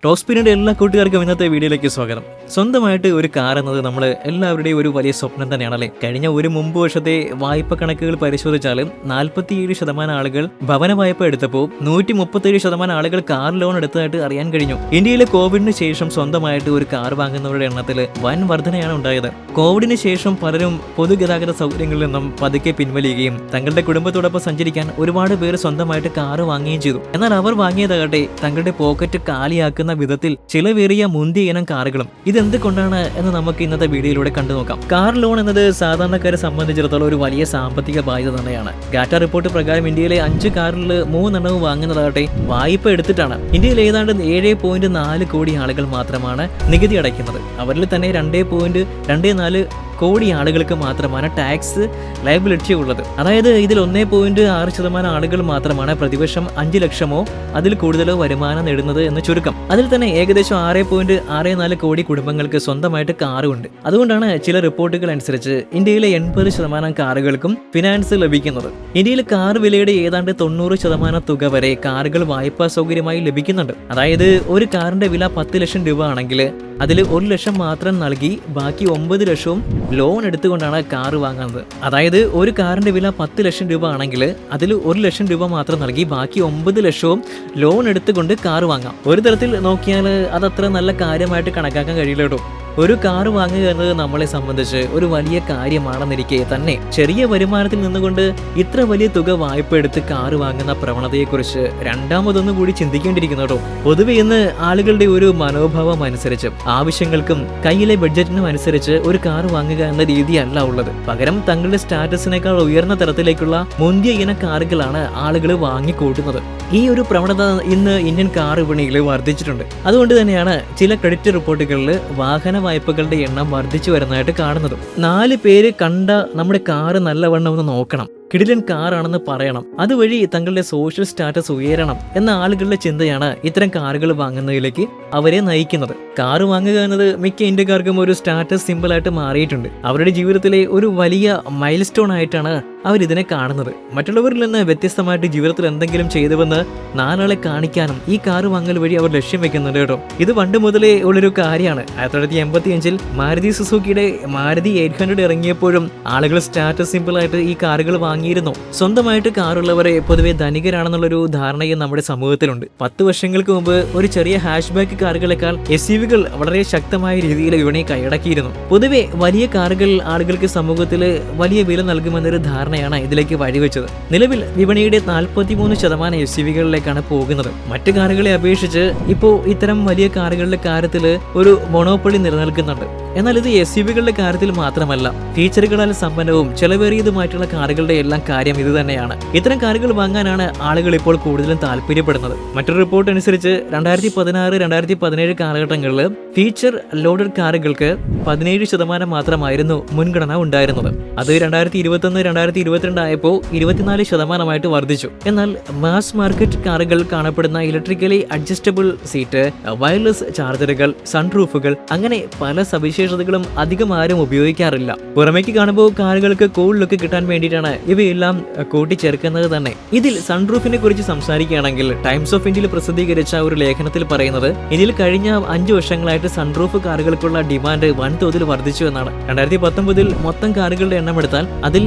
Top സ്പീഡിന്റെ എല്ലാ കൂട്ടുകാർക്കും ഇന്നത്തെ വീഡിയോയിലേക്ക് സ്വാഗതം. സ്വന്തമായിട്ട് ഒരു കാർ എന്നത് നമ്മൾ എല്ലാവരുടെയും ഒരു വലിയ സ്വപ്നം തന്നെയാണല്ലേ. കഴിഞ്ഞ ഒരു മുമ്പ് വർഷത്തെ വായ്പ കണക്കുകൾ പരിശോധിച്ചാൽ 47% ആളുകൾ ഭവന വായ്പ എടുത്തപ്പോൾ 137% ആളുകൾ കാർ ലോൺ എടുത്തതായിട്ട് അറിയാൻ കഴിഞ്ഞു. ഇന്ത്യയിലെ കോവിഡിന് ശേഷം സ്വന്തമായിട്ട് ഒരു കാർ വാങ്ങുന്നവരുടെ എണ്ണത്തിൽ വൻ വർധനയാണ് ഉണ്ടായത്. കോവിഡിന് ശേഷം പലരും പൊതുഗതാഗത സൗകര്യങ്ങളിൽ നിന്നും പതുക്കെ പിൻവലിയുകയും തങ്ങളുടെ കുടുംബത്തോടൊപ്പം സഞ്ചരിക്കാൻ ഒരുപാട് പേര് സ്വന്തമായിട്ട് കാർ വാങ്ങുകയും ചെയ്തു. എന്നാൽ അവർ വാങ്ങിയതാകട്ടെ തങ്ങളുടെ പോക്കറ്റ് കാലിയാക്കുന്ന വിധത്തിൽ ചിലവേറിയ മുന്തിയ ഇനം കാറുകളും. ഇതെന്തുകൊണ്ടാണ് എന്ന് നമുക്ക് ഇന്നത്തെ വീഡിയോയിലൂടെ കണ്ടു നോക്കാം. കാർ ലോൺ എന്നത് സാധാരണക്കാരെ സംബന്ധിച്ചിടത്തോളം ഒരു വലിയ സാമ്പത്തിക ബാധ്യത തന്നെയാണ്. ഗാറ്റ റിപ്പോർട്ട് പ്രകാരം ഇന്ത്യയിലെ 5 കാറിൽ 3 വാങ്ങുന്നതാകട്ടെ വായ്പ എടുത്തിട്ടാണ്. ഇന്ത്യയിൽ ഏതാണ്ട് 7.4 കോടി ആളുകൾ മാത്രമാണ് നികുതി അടയ്ക്കുന്നത്. അവരിൽ തന്നെ 2.24 കോടി ആളുകൾക്ക് മാത്രമാണ് ടാക്സ് ലയബിലിറ്റി ഉള്ളത്. അതായത് ഇതിൽ 1.6% ആളുകൾ മാത്രമാണ് പ്രതിവർഷം 5 ലക്ഷമോ അതിൽ കൂടുതലോ വരുമാനം നേടുന്നത് എന്ന് ചുരുക്കം. അതിൽ തന്നെ ഏകദേശം 6.64 കോടി കുടുംബങ്ങൾക്ക് സ്വന്തമായിട്ട് കാറുണ്ട്. അതുകൊണ്ടാണ് ചില റിപ്പോർട്ടുകൾ അനുസരിച്ച് ഇന്ത്യയിലെ 80% കാറുകൾക്കും ഫിനാൻസ് ലഭിക്കുന്നത്. ഇന്ത്യയിൽ കാർ വിലയുടെ ഏതാണ്ട് 90% തുക വരെ കാറുകൾ വായ്പാ സൗകര്യമായി ലഭിക്കുന്നുണ്ട്. അതായത് ഒരു കാറിന്റെ വില 10 ലക്ഷം രൂപ ആണെങ്കിൽ അതിൽ 1 ലക്ഷം മാത്രം നൽകി ബാക്കി 9 ലക്ഷവും ലോൺ എടുത്തുകൊണ്ടാണ് കാർ വാങ്ങുന്നത്. അതായത് ഒരു കാറിന്റെ വില 10 ലക്ഷം രൂപ ആണെങ്കിൽ അതിൽ 1 ലക്ഷം രൂപ മാത്രം നൽകി ബാക്കി 9 ലക്ഷവും ലോൺ എടുത്തുകൊണ്ട് കാർ വാങ്ങാം. ഒരു തരത്തിൽ നോക്കിയാൽ അതത്ര നല്ല കാര്യമായിട്ട് കണക്കാക്കാൻ കഴിയില്ല കേട്ടോ. ഒരു കാർ വാങ്ങുക എന്നത് നമ്മളെ സംബന്ധിച്ച് ഒരു വലിയ കാര്യമാണെന്നിരിക്കെ തന്നെ ചെറിയ വരുമാനത്തിൽ നിന്നുകൊണ്ട് ഇത്ര വലിയ തുക വായ്പ എടുത്ത് കാർ വാങ്ങുന്ന പ്രവണതയെക്കുറിച്ച് രണ്ടാമതൊന്നും കൂടി ചിന്തിക്കേണ്ടിയിരിക്കുന്നു കേട്ടോ. പൊതുവെ ഇന്ന് ആളുകളുടെ ഒരു മനോഭാവം അനുസരിച്ച് ആവശ്യങ്ങൾക്കും കയ്യിലെ ബഡ്ജറ്റിനും അനുസരിച്ച് ഒരു കാർ വാങ്ങുക എന്ന രീതിയല്ല ഉള്ളത്. പകരം തങ്ങളുടെ സ്റ്റാറ്റസിനേക്കാൾ ഉയർന്ന തരത്തിലേക്കുള്ള മുന്തിയ ഇന കാറുകളാണ് ആളുകൾ വാങ്ങിക്കൂട്ടുന്നത്. ഈ ഒരു പ്രവണത ഇന്ന് ഇന്ത്യൻ കാർ വിപണിയിൽ വർദ്ധിച്ചിട്ടുണ്ട്. അതുകൊണ്ട് തന്നെയാണ് ചില ക്രെഡിറ്റ് റിപ്പോർട്ടുകളിൽ വാഹന വായ്പകളുടെ എണ്ണം വർദ്ധിച്ചു വരുന്നതായിട്ട് കാണുന്നത്. 4 പേര് കണ്ട നമ്മുടെ കാറ് നല്ലവണ്ണം ഒന്ന് നോക്കണം, കിടിലൻ കാറാണെന്ന് പറയണം, അതുവഴി തങ്ങളുടെ സോഷ്യൽ സ്റ്റാറ്റസ് ഉയരണം എന്ന ആളുകളുടെ ചിന്തയാണ് ഇത്തരം കാറുകൾ വാങ്ങുന്നതിലേക്ക് അവരെ നയിക്കുന്നത്. കാറ് വാങ്ങുക എന്നത് മിക്ക ഇന്ത്യക്കാർക്കും ഒരു സ്റ്റാറ്റസ് സിമ്പിളായിട്ട് മാറിയിട്ടുണ്ട്. അവരുടെ ജീവിതത്തിലെ ഒരു വലിയ മൈൽ സ്റ്റോൺ ആയിട്ടാണ് അവരിതിനെ കാണുന്നത്. മറ്റുള്ളവരിൽ നിന്ന് വ്യത്യസ്തമായിട്ട് ജീവിതത്തിൽ എന്തെങ്കിലും ചെയ്തുവെന്ന് 4 ആളെ കാണിക്കാനും ഈ കാറ് വാങ്ങൽ വഴി അവർ ലക്ഷ്യം വെക്കുന്നുണ്ട് കേട്ടോ. ഇത് പണ്ട് മുതലേ ഉള്ളൊരു കാര്യമാണ്. 1985 മാരുതി സുസുക്കിയുടെ മാരുതി 800 ഇറങ്ങിയപ്പോഴും ആളുകൾ സ്റ്റാറ്റസ് സിമ്പിളായിട്ട് ഈ കാറുകൾ വാങ്ങിയിരുന്നു. സ്വന്തമായിട്ട് കാറുള്ളവരെ പൊതുവെ ധനികരാണെന്നുള്ളൊരു ധാരണയും നമ്മുടെ സമൂഹത്തിലുണ്ട്. 10 വർഷങ്ങൾക്ക് മുമ്പ് ഒരു ചെറിയ ഹാഷ് ബാക്ക് കാറുകളെക്കാൾ SUV-കൾ വളരെ ശക്തമായ രീതിയിൽ വിപണി കൈയടക്കിയിരുന്നു. പൊതുവെ വലിയ കാറുകൾ ആളുകൾക്ക് സമൂഹത്തിൽ വലിയ വില നൽകുമെന്നൊരു ധാരണയാണ് ഇതിലേക്ക് വഴിവെച്ചത്. നിലവിൽ വിപണിയുടെ 43% SUV-കളിലേക്കാണ് പോകുന്നത്. മറ്റു കാറുകളെ അപേക്ഷിച്ച് ഇപ്പോൾ ഇത്തരം വലിയ കാറുകളുടെ കാര്യത്തിൽ ഒരു മൊണോപ്പൊളി നിലനിൽക്കുന്നുണ്ട്. എന്നാൽ ഇത് SUV-കളുടെ കാര്യത്തിൽ മാത്രമല്ല, ഫീച്ചറുകളാൽ സമ്പന്നവും ചെലവേറിയതുമായിട്ടുള്ള കാറുകളുടെ എല്ലാം കാര്യം ഇത് തന്നെയാണ്. ഇത്തരം കാറുകൾ വാങ്ങാനാണ് ആളുകൾ ഇപ്പോൾ കൂടുതലും താല്പര്യപ്പെടുന്നത്. മറ്റൊരു റിപ്പോർട്ട് അനുസരിച്ച് 2016-2017 കാലഘട്ടങ്ങളിൽ ഫീച്ചർ ലോഡഡ് കാറുകൾക്ക് 17% മാത്രമായിരുന്നു മുൻഗണന ഉണ്ടായിരുന്നത്. അത് 2021-2022 ആയപ്പോൾ 24% വർദ്ധിച്ചു. എന്നാൽ മാസ് മാർക്കറ്റ് കാറുകൾ കാണപ്പെടുന്ന ഇലക്ട്രിക്കലി അഡ്ജസ്റ്റബിൾ സീറ്റ്, വയർലെസ് ചാർജറുകൾ, സൺറൂഫുകൾ, അങ്ങനെ പല സവിശേഷതകളും അധികം ആരും ഉപയോഗിക്കാറില്ല. പുറമേക്ക് കാണുമ്പോൾ കാറുകൾക്ക് കൂൾ ലുക്ക് കിട്ടാൻ വേണ്ടിയിട്ടാണ് ഇവയെല്ലാം കൂട്ടിച്ചേർക്കുന്നത് തന്നെ. ഇതിൽ സൺറൂഫിനെ കുറിച്ച് സംസാരിക്കുകയാണെങ്കിൽ ടൈംസ് ഓഫ് ഇന്ത്യയിൽ പ്രസിദ്ധീകരിച്ച ഒരു ലേഖനത്തിൽ പറയുന്നത് ഇന്ത്യയിൽ കഴിഞ്ഞ 5 വർഷങ്ങളായിട്ട് സൺറൂഫ് കാറുകൾക്കുള്ള ഡിമാൻഡ് വൻതോതിൽ വർദ്ധിച്ചു എന്നാണ്. 2019 മൊത്തം കാറുകളുടെ എണ്ണം എടുത്താൽ അതിൽ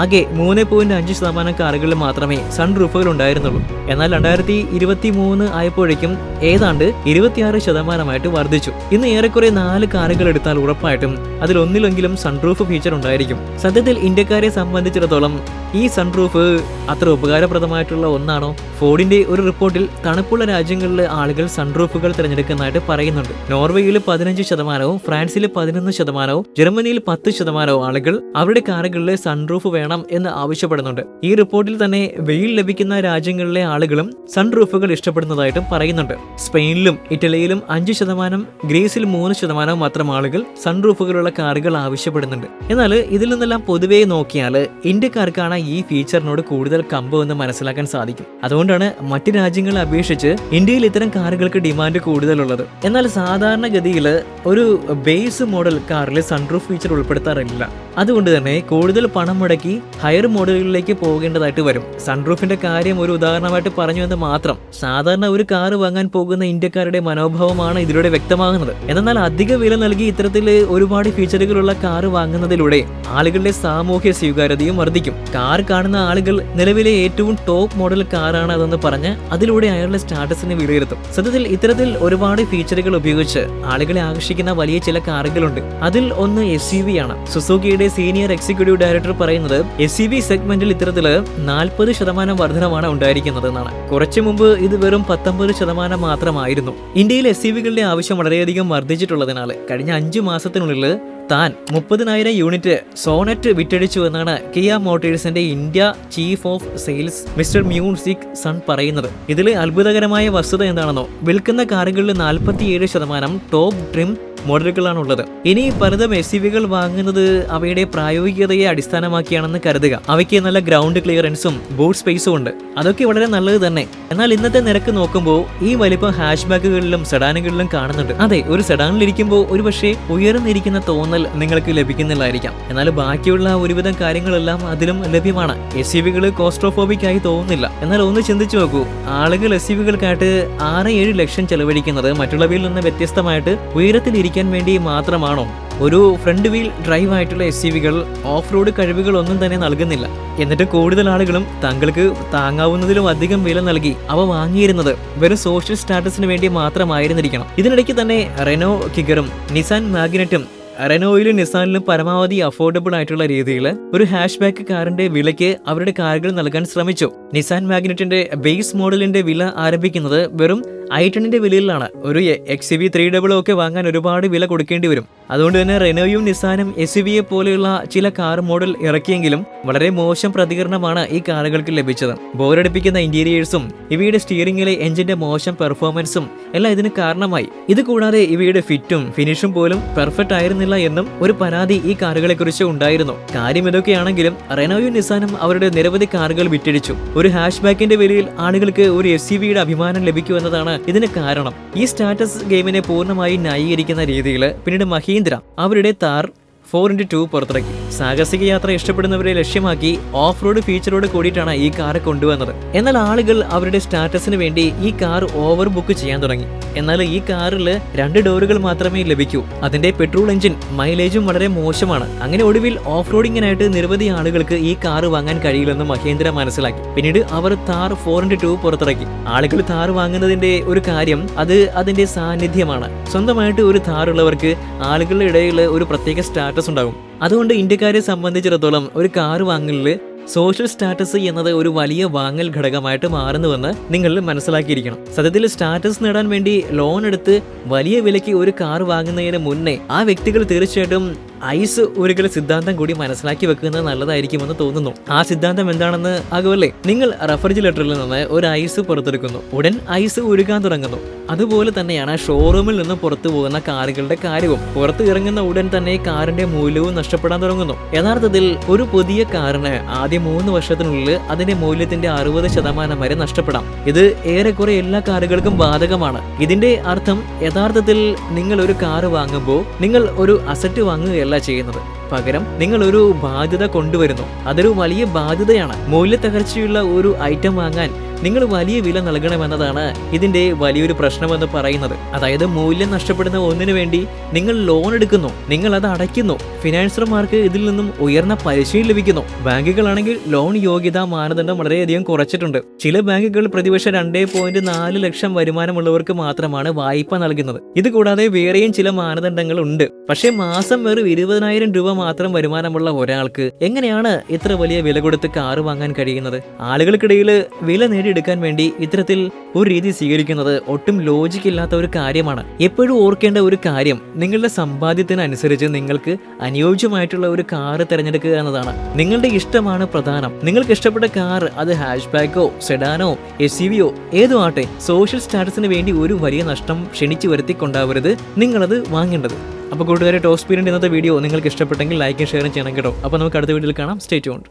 ആകെ 3.5% കാറുകളിൽ മാത്രമേ സൺറൂഫുകൾ ഉണ്ടായിരുന്നുള്ളൂ. എന്നാൽ 2023 ആയപ്പോഴേക്കും ഏതാണ്ട് 26% വർദ്ധിച്ചു. ഇന്ന് ഏറെക്കുറെ 4 കാറുകൾ എടുത്താൽ ഉറപ്പായിട്ടും അതിൽ ഒന്നിലെങ്കിലും സൺറൂഫ് ഫീച്ചർ ഉണ്ടായിരിക്കും. സത്യത്തിൽ ഇന്ത്യക്കാരെ സംബന്ധിച്ചിടത്തോളം ഈ സൺറൂഫ് അത്ര ഉപകാരപ്രദമായിട്ടുള്ള ഒന്നാണോ? ഫോർഡിന്റെ ഒരു റിപ്പോർട്ടിൽ തണുപ്പുള്ള രാജ്യങ്ങളിലെ ആളുകൾ സൺറൂഫുകൾ തിരഞ്ഞെടുക്കുന്നതായിട്ട് പറയുന്നുണ്ട്. നോർവേയിൽ 15%, ഫ്രാൻസിൽ 11%, ജർമ്മനിയിൽ 10% ആളുകൾ അവരുടെ കാറുകളിലെ സൺറൂഫ് വേണം എന്ന് ആവശ്യപ്പെടുന്നുണ്ട്. ഈ റിപ്പോർട്ടിൽ തന്നെ വെയിൽ ലഭിക്കുന്ന രാജ്യങ്ങളിലെ ആളുകളും സൺറൂഫുകൾ ഇഷ്ടപ്പെടുന്നതായിട്ടും പറയുന്നുണ്ട്. സ്പെയിനിലും ഇറ്റലിയിലും 5%, ഗ്രീസിൽ 3% മാത്രം ആളുകൾ സൺറൂഫുകളുള്ള കാറുകൾ ആവശ്യപ്പെടുന്നുണ്ട്. എന്നാൽ ഇതിൽ നിന്നെല്ലാം പൊതുവേ നോക്കിയാൽ ഇന്ത്യക്കാർക്കാണ് ഈ ഫീച്ചറിനോട് കൂടുതൽ കമ്പം എന്ന് മനസ്സിലാക്കാൻ സാധിക്കും. അതുകൊണ്ടാണ് മറ്റ് രാജ്യങ്ങളെ അപേക്ഷിച്ച് ഇന്ത്യയിൽ ഇത്തരം കാറുകൾക്ക് ഡിമാൻഡ് കൂടുതലുള്ളത്. എന്നാൽ സാധാരണഗതിയിൽ ഒരു ബേസ് മോഡൽ കാറിൽ സൺറൂഫ് ഫീച്ചർ ഉൾപ്പെടുത്താറില്ല. അതുകൊണ്ട് തന്നെ കൂടുതൽ പണം മുടക്കി ഹയർ മോഡലുകളിലേക്ക് പോകേണ്ടതായിട്ട് വരും. സൺറൂഫിന്റെ കാര്യം ഒരു ഉദാഹരണമായിട്ട് പറഞ്ഞു എന്ന് മാത്രം. സാധാരണ ഒരു കാർ വാങ്ങാൻ പോകുന്ന ഇന്ത്യക്കാരുടെ മനോഭാവമാണ് ഇതിലൂടെ വ്യക്തമാകുന്നത്. എന്നാൽ അധിക വില നൽകി ഇത്തരത്തിൽ ഒരുപാട് ഫീച്ചറുകളുള്ള കാർ വാങ്ങുന്നതിലൂടെ ആളുകളുടെ സാമൂഹ്യ സ്വീകാര്യതയും വർദ്ധിക്കും. കാർ കാണുന്ന ആളുകൾ നിലവിലെ ഏറ്റവും ടോപ്പ് മോഡൽ കാറാണ് അതെന്ന് പറഞ്ഞ് അതിലൂടെ അയാളുടെ സ്റ്റാറ്റസിനെ വിലയിരുത്തും. സത്യത്തിൽ ഇത്തരത്തിൽ ഒരുപാട് ഫീച്ചറുകൾ ഉപയോഗിച്ച് ആളുകളെ ആകർഷിക്കുന്ന വലിയ ചില കാറുകളുണ്ട്. അതിൽ ഒന്ന് SUV ആണ്. സുസുക്കിയുടെ സീനിയർ എക്സിക്യൂട്ടീവ് ഡയറക്ടർ പറയുന്നത് SUV സെഗ്മെന്റിൽ ഇത്തരത്തില് 40% വർധനമാണ് ഉണ്ടായിരിക്കുന്നത് എന്നാണ്. കുറച്ചു മുമ്പ് ഇത് വെറും 19% മാത്രമായിരുന്നു. ഇന്ത്യയിൽ SUVകളുടെ ആവശ്യം വളരെയധികം വർദ്ധിച്ചിട്ടുള്ളതിനാൽ കഴിഞ്ഞ 5 മാസത്തിനുള്ളിൽ താൻ 30,000 യൂണിറ്റ് സോണറ്റ് വിറ്റഴിച്ചു എന്നാണ് കിയ മോട്ടോഴ്സിന്റെ India chief of sales mister Myungsik Sohn പറയുന്നത്. ഇതിലെ അത്ഭുതകരമായ വസ്തുത എന്താണെന്നോ, വിൽക്കുന്ന കാറുകളിൽ 47% ടോപ്പ് ട്രിം മോഡലുകളാണുള്ളത്. ഇനി പലതും SUVകൾ വാങ്ങുന്നത് അവയുടെ പ്രായോഗികതയെ അടിസ്ഥാനമാക്കിയാണെന്ന് കരുതുക. അവയ്ക്ക് നല്ല ഗ്രൗണ്ട് ക്ലിയറൻസും ബൂട്ട് സ്പേസും ഉണ്ട്. അതൊക്കെ വളരെ നല്ലത് തന്നെ. എന്നാൽ ഇന്നത്തെ നിരക്ക് നോക്കുമ്പോൾ ഈ വലിപ്പം ഹാഷ് ബാക്കുകളിലും സെഡാനുകളിലും കാണുന്നുണ്ട്. അതെ, ഒരു സെഡാനിലിരിക്കുമ്പോൾ ഒരുപക്ഷെ ഉയർന്നിരിക്കുന്ന തോന്നൽ നിങ്ങൾക്ക് ലഭിക്കുന്നില്ലായിരിക്കാം. എന്നാൽ ബാക്കിയുള്ള ഒരുവിധം കാര്യങ്ങളെല്ലാം അതിലും ലഭ്യമാണ്. SUVകൾ കോസ്ട്രോഫോബിക് ആയി തോന്നുന്നില്ല. എന്നാൽ ഒന്ന് ചിന്തിച്ചു നോക്കൂ, ആളുകൾ SUVകൾക്കായിട്ട് 6-7 ലക്ഷം ചെലവഴിക്കുന്നത് മറ്റുള്ളവയിൽ നിന്ന് വ്യത്യസ്തമായിട്ട് ഉയരത്തിലിരിക്കാൻ വേണ്ടി മാത്രമാണോ? ഒരു ഫ്രണ്ട് വീൽ ഡ്രൈവ് ആയിട്ടുള്ള SUVകൾ ഓഫ് റോഡ് കഴിവുകൾ ഒന്നും തന്നെ നൽകുന്നില്ല. എന്നിട്ട് കൂടുതൽ ആളുകളും തങ്ങൾക്ക് താങ്ങാവുന്നതിലും അധികം വില നൽകി അവ വാങ്ങിയിരുന്നത് വെറും സോഷ്യൽ സ്റ്റാറ്റസിന് വേണ്ടി മാത്രമായിരുന്നിരിക്കണം. ഇതിനിടയ്ക്ക് തന്നെ റെനോ കിഗറും നിസാൻ മാഗ്നറ്റും റെനോയിലും നിസാനിലും പരമാവധി അഫോർഡബിൾ ആയിട്ടുള്ള രീതിയിൽ ഒരു ഹാഷ് ബാക്ക് കാറിന്റെ വിലയ്ക്ക് അവരുടെ കാറുകൾ നൽകാൻ ശ്രമിച്ചു. നിസാൻ മാഗ്നറ്റിന്റെ ബേസ് മോഡലിന്റെ വില ആരംഭിക്കുന്നത് വെറും i10ന്റെ വിലയിലാണ്. ഒരു XUV 300 ഒക്കെ വാങ്ങാൻ ഒരുപാട് വില കൊടുക്കേണ്ടി വരും. അതുകൊണ്ട് തന്നെ റെനോയും നിസാനും SUVയെ പോലെയുള്ള ചില കാർ മോഡൽ ഇറക്കിയെങ്കിലും വളരെ മോശം പ്രതികരണമാണ് ഈ കാറുകൾക്ക് ലഭിച്ചത്. ബോറടിപ്പിക്കുന്ന ഇന്റീരിയേഴ്സും ഇവയുടെ സ്റ്റിയറിംഗിലെ എഞ്ചിന്റെ മോശം പെർഫോമൻസും എല്ലാം ഇതിന് കാരണമായി. ഇത് കൂടാതെ ഇവയുടെ ഫിറ്റും ഫിനിഷും പോലും പെർഫെക്റ്റ് ആയിരുന്നില്ല എന്നും ഒരു പരാതി ഈ കാറുകളെ കുറിച്ച് ഉണ്ടായിരുന്നു. കാര്യം ഇതൊക്കെയാണെങ്കിലും റെനോയും നിസാനും അവരുടെ നിരവധി കാറുകൾ വിറ്റഴിച്ചു. ഒരു ഹാഷ് ബാക്കിന്റെ വിലയിൽ ആളുകൾക്ക് ഒരു SUVയുടെ അഭിമാനം ലഭിക്കുമെന്നതാണ് ഇതിന് കാരണം. ഈ സ്റ്റാറ്റസ് ഗെയിമിനെ പൂർണ്ണമായി ന്യായീകരിക്കുന്ന രീതിയിൽ പിന്നീട് മഹീന്ദ്ര അവരുടെ താർ 4x2 പുറത്തിറക്കി. സാഹസിക യാത്ര ഇഷ്ടപ്പെടുന്നവരെ ലക്ഷ്യമാക്കി ഓഫ് റോഡ് ഫീച്ചറോട് കൂടിയിട്ടാണ് ഈ കാർ കൊണ്ടുവന്നത്. എന്നാൽ ആളുകൾ അവരുടെ സ്റ്റാറ്റസിന് വേണ്ടി ഈ കാർ ഓവർ ബുക്ക് ചെയ്യാൻ തുടങ്ങി. എന്നാൽ ഈ കാറിൽ 2 ഡോറുകൾ മാത്രമേ ലഭിക്കൂ. അതിന്റെ പെട്രോൾ എഞ്ചിൻ മൈലേജും വളരെ മോശമാണ്. അങ്ങനെ ഒടുവിൽ ഓഫ് റോഡിങ്ങിനായിട്ട് നിരവധി ആളുകൾക്ക് ഈ കാർ വാങ്ങാൻ കഴിയില്ലെന്ന് മഹേന്ദ്ര മനസ്സിലാക്കി. പിന്നീട് അവർ താർ 4x2 പുറത്തിറക്കി. ആളുകൾ താർ വാങ്ങുന്നതിന്റെ ഒരു കാര്യം അത് അതിന്റെ സാന്നിധ്യമാണ്. സ്വന്തമായിട്ട് ഒരു താർ ഉള്ളവർക്ക് ആളുകളുടെ ഇടയിൽ ഒരു പ്രത്യേക സ്റ്റാറ്റസ് ഉണ്ടാകും. അതുകൊണ്ട് ഇന്ത്യക്കാരെ സംബന്ധിച്ചിടത്തോളം ഒരു കാർ വാങ്ങലിൽ സോഷ്യൽ സ്റ്റാറ്റസ് എന്നത് ഒരു വലിയ വാങ്ങൽ ഘടകമായിട്ട് മാറുന്നുവെന്ന് നിങ്ങൾ മനസ്സിലാക്കിയിരിക്കണം. സത്യത്തിൽ സ്റ്റാറ്റസ് നേടാൻ വേണ്ടി ലോൺ എടുത്ത് വലിയ വിലയ്ക്ക് ഒരു കാർ വാങ്ങുന്നതിന് മുന്നേ ആ വ്യക്തികൾ തീർച്ചയായിട്ടും ഐസ് ഉരുകൽ സിദ്ധാന്തം കൂടി മനസ്സിലാക്കി വെക്കുന്നത് നല്ലതായിരിക്കുമെന്ന് തോന്നുന്നു. ആ സിദ്ധാന്തം എന്താണെന്ന് ആകുമല്ലേ? നിങ്ങൾ റെഫ്രിജറേറ്ററിൽ നിന്ന് ഒരു ഐസ് പുറത്തെടുക്കുന്നു, ഉടൻ ഐസ് ഉരുകാൻ തുടങ്ങുന്നു. അതുപോലെ തന്നെയാണ് ഷോറൂമിൽ നിന്ന് പുറത്തു പോകുന്ന കാറുകളുടെ കാര്യവും. പുറത്ത് ഇറങ്ങുന്ന ഉടൻ തന്നെ കാറിന്റെ മൂല്യവും നഷ്ടപ്പെടാൻ തുടങ്ങുന്നു. യഥാർത്ഥത്തിൽ ഒരു പുതിയ കാറിന് ആദ്യ 3 വർഷത്തിനുള്ളിൽ അതിന്റെ മൂല്യത്തിന്റെ 60% വരെ നഷ്ടപ്പെടാം. ഇത് ഏറെക്കുറെ എല്ലാ കാറുകൾക്കും ബാധകമാണ്. ഇതിന്റെ അർത്ഥം യഥാർത്ഥത്തിൽ നിങ്ങൾ ഒരു കാർ വാങ്ങുമ്പോൾ നിങ്ങൾ ഒരു അസറ്റ് വാങ്ങുകയല്ല ചെയ്യുന്നത്, പകരം നിങ്ങൾ ഒരു ബാധ്യത കൊണ്ടുവരുന്നു. അതൊരു വലിയ ബാധ്യതയാണ്. മൂല്യത്തകർച്ചയുള്ള ഒരു ഐറ്റം വാങ്ങാൻ നിങ്ങൾ വലിയ വില നൽകണമെന്നതാണ് ഇതിന്റെ വലിയൊരു പ്രശ്നമെന്ന് പറയുന്നത്. അതായത് മൂല്യം നഷ്ടപ്പെടുന്ന ഒന്നിനു വേണ്ടി നിങ്ങൾ ലോൺ എടുക്കുന്നു, നിങ്ങൾ അത് അടയ്ക്കുന്നു. ഫിനാൻസർമാർക്ക് ഇതിൽ നിന്നും ഉയർന്ന പലിശയും ലഭിക്കുന്നു. ബാങ്കുകളാണെങ്കിൽ ലോൺ യോഗ്യതാ മാനദണ്ഡം വളരെയധികം കുറച്ചിട്ടുണ്ട്. ചില ബാങ്കുകൾ പ്രതിവർഷം 2.4 ലക്ഷം വരുമാനമുള്ളവർക്ക് മാത്രമാണ് വായ്പ നൽകുന്നത്. ഇത് കൂടാതെ വേറെയും ചില മാനദണ്ഡങ്ങൾ ഉണ്ട്. പക്ഷേ മാസം വെറും 20,000 രൂപ മാത്രം വരുമാനമുള്ള ഒരാൾക്ക് എങ്ങനെയാണ് ഇത്ര വലിയ വില കൊടുത്ത് കാറ് വാങ്ങാൻ കഴിയുന്നത്? ആളുകൾക്കിടയിൽ വില എടുക്കാൻ വേണ്ടി ഇത്തരത്തിൽ ഒരു രീതി സ്വീകരിക്കുന്നത് ഒട്ടും ലോജിക് ഇല്ലാത്ത ഒരു കാര്യമാണ്. എപ്പോഴും ഓർക്കേണ്ട ഒരു കാര്യം, നിങ്ങളുടെ സമ്പാദ്യത്തിനനുസരിച്ച് നിങ്ങൾക്ക് അനുയോജ്യമായിട്ടുള്ള ഒരു കാറ് തിരഞ്ഞെടുക്കുക എന്നതാണ്. നിങ്ങളുടെ ഇഷ്ടമാണ് പ്രധാനം. നിങ്ങൾക്ക് ഇഷ്ടപ്പെട്ട കാർ അത് ഹാഷ് ബാക്കോ സെഡാനോ SUVയോ ഏതോ ആട്ടെ, സോഷ്യൽ സ്റ്റാറ്റസിന് വേണ്ടി ഒരു വലിയ നഷ്ടം ക്ഷണിച്ചു വരുത്തിക്കൊണ്ടാവരുത് നിങ്ങളത് വാങ്ങേണ്ടത്. അപ്പോൾ കൂട്ടുകാരെ, ടോപ്പ് സ്പീഡിന്റെ ഇന്നത്തെ വീഡിയോ നിങ്ങൾക്ക് ഇഷ്ടപ്പെട്ടെങ്കിൽ ലൈക്കും ഷെയറും ചെയ്യണം കേട്ടോ. അപ്പോൾ നമുക്ക് അടുത്ത വീഡിയോയിൽ കാണാം. Stay tuned.